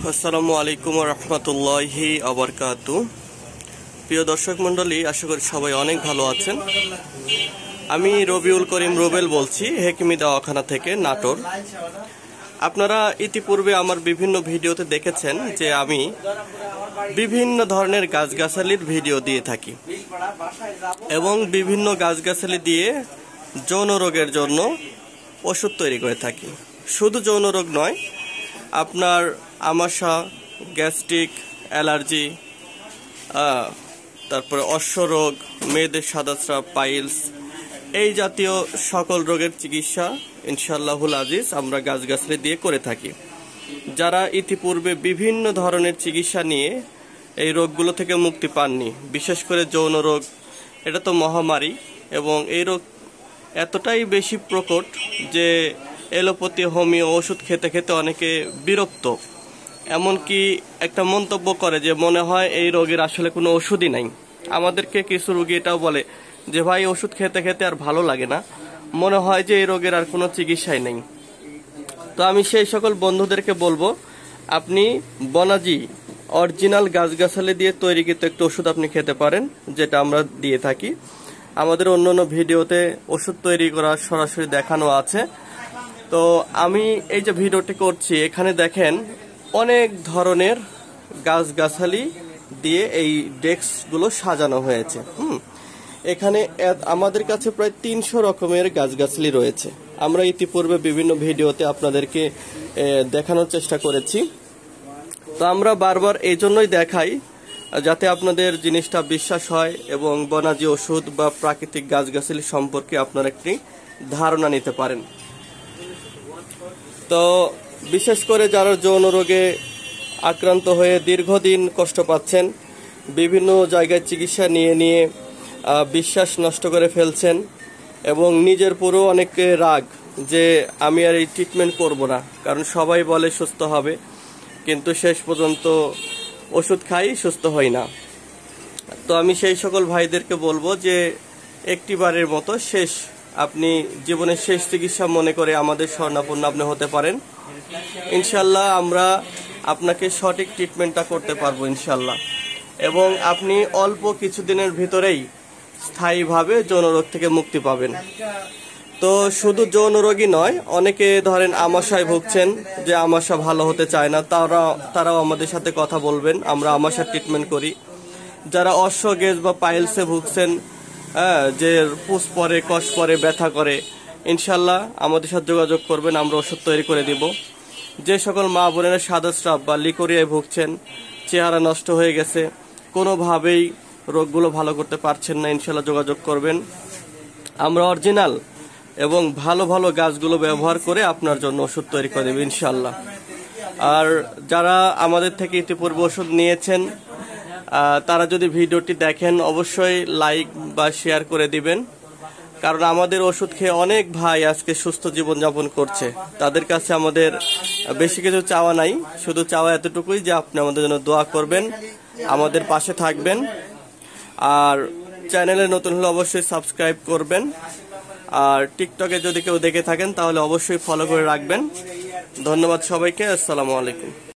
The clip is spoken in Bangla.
আসসালামু আলাইকুম ওয়া রাহমাতুল্লাহি ওয়া বারাকাতুহু। প্রিয় দর্শক মণ্ডলী, আশা করি সবাই অনেক ভালো আছেন। আমি রবিউল করিম রুবেল বলছি, হেকিমি দাওয়াখানা থেকে, নাটোর। আপনারা ইতিপূর্বে আমার বিভিন্ন ভিডিওতে দেখেছেন যে আমি বিভিন্ন ধরনের গাছগাছালির ভিডিও দিয়ে থাকি এবং বিভিন্ন গাছগাছালি দিয়ে যৌন রোগের জন্য ওষুধ তৈরি করে থাকি। শুধু যৌন রোগ নয়, আপনার আমাশা, গ্যাস্ট্রিক, অ্যালার্জি, তারপরে অশ্বরোগ, মেয়েদের সাদাস্রাব, পাইলস, এই জাতীয় সকল রোগের চিকিৎসা ইনশাআল্লাহুল আজিজ আমরা গাছগাছালি দিয়ে করে থাকি। যারা ইতিপূর্বে বিভিন্ন ধরনের চিকিৎসা নিয়ে এই রোগগুলো থেকে মুক্তি পাননি, বিশেষ করে যৌন রোগ, এটা তো মহামারী এবং এই রোগ এতটাই বেশি প্রকট যে এলোপ্যাথি, হোমিও ওষুধ খেতে খেতে অনেকে বিরক্ত, এমনকি একটা মন্তব্য করে যে মনে হয় এই রোগের আসলে কোনো ওষুধই নাই। আমাদেরকে কিছু রোগী এটাও বলে যে ভাই, ওষুধ খেতে খেতে আর ভালো লাগে না, মনে হয় যে এই রোগের আর কোনো চিকিৎসাই নেই। তো আমি সেই সকল বন্ধুদেরকে বলবো, আপনি বনাজি অরিজিনাল গাছগাছালি দিয়ে তৈরিকৃত একটা ওষুধ আপনি খেতে পারেন, যেটা আমরা দিয়ে থাকি। আমাদের অন্যান্য ভিডিওতে ওষুধ তৈরি করা সরাসরি দেখানো আছে। তো আমি এই যে ভিডিওটি করছি, এখানে দেখেন অনেক ধরনের গাছগাছালি দিয়ে এই ডেস্কগুলো সাজানো হয়েছে। এখানে আমাদের কাছে প্রায় 300 রকমের গাছগাছালি রয়েছে। আমরা ইতিপূর্বে বিভিন্ন ভিডিওতে আপনাদেরকে দেখানোর চেষ্টা করেছি। তো আমরা বারবার এই জন্যই দেখাই যাতে আপনাদের জিনিসটা বিশ্বাস হয় এবং বনাজি ওষুধ বা প্রাকৃতিক গাছগাছালি সম্পর্কে আপনারা একটি ধারণা নিতে পারেন। তো বিশেষ করে যারা যৌন রোগে আক্রান্ত হয়ে দীর্ঘদিন কষ্ট পাচ্ছেন, বিভিন্ন জায়গায় চিকিৎসা নিয়ে নিয়ে বিশ্বাস নষ্ট করে ফেলছেন এবং নিজের পুরো অনেকে রাগ যে আমি আর এই ট্রিটমেন্ট করব না, কারণ সবাই বলে সুস্থ হবে, কিন্তু শেষ পর্যন্ত ওষুধ খাই, সুস্থ হই না। তো আমি সেই সকল ভাইদেরকে বলবো যে একটিবারের মতো শেষ, আপনি জীবনের শেষ চিকিৎসা মনে করে আমাদের শরণাপন্ন আপনি হতে পারেন। ইনশাল্লাহ আমরা আপনাকে সঠিক ট্রিটমেন্টটা করতে পারবো ইনশাল্লাহ, এবং আপনি অল্প কিছুদিনের ভিতরেই স্থায়ীভাবে যৌন রোগ থেকে মুক্তি পাবেন। তো শুধু যৌন রোগই নয়, অনেকে ধরেন আমাশায় ভুগছেন, যে আমাশা ভালো হতে চায় না, তারাও আমাদের সাথে কথা বলবেন, আমরা আমাশার ট্রিটমেন্ট করি। যারা অশ্ব, গেজ বা পাইলসে ভুগছেন, যে পুষ পরে, কষ পরে, ব্যথা করে, ইনশাল্লাহ আমাদের সাথে যোগাযোগ করবেন, আমরা ওষুধ তৈরি করে দিব। যে সকল মা বোনেরা সাদাস্রাব বা লিকোরিয়ায় ভুগছেন, চেহারা নষ্ট হয়ে গেছে, কোনোভাবেই রোগগুলো ভালো করতে পারছেন না, ইনশাল্লাহ যোগাযোগ করবেন। আমরা অরিজিনাল এবং ভালো ভালো গাছগুলো ব্যবহার করে আপনার জন্য ওষুধ তৈরি করে দেব ইনশাল্লাহ। আর যারা আমাদের থেকে ইতিপূর্বে ওষুধ নিয়েছেন, তারা যদি ভিডিওটি দেখেন অবশ্যই লাইক বা শেয়ার করে দিবেন, কারণ আমাদের ওষুধ খেয়ে অনেক ভাই আজকে সুস্থ জীবনযাপন করছে। তাদের কাছে আমাদের বেশি কিছু চাওয়া নাই, শুধু চাওয়া এতটুকুই যে আপনি আমাদের জন্য দোয়া করবেন, আমাদের পাশে থাকবেন। আর চ্যানেলে নতুন হলে অবশ্যই সাবস্ক্রাইব করবেন। আর টিকটকে যদি কেউ দেখে থাকেন তাহলে অবশ্যই ফলো করে রাখবেন। ধন্যবাদ সবাইকে। আসসালামু আলাইকুম।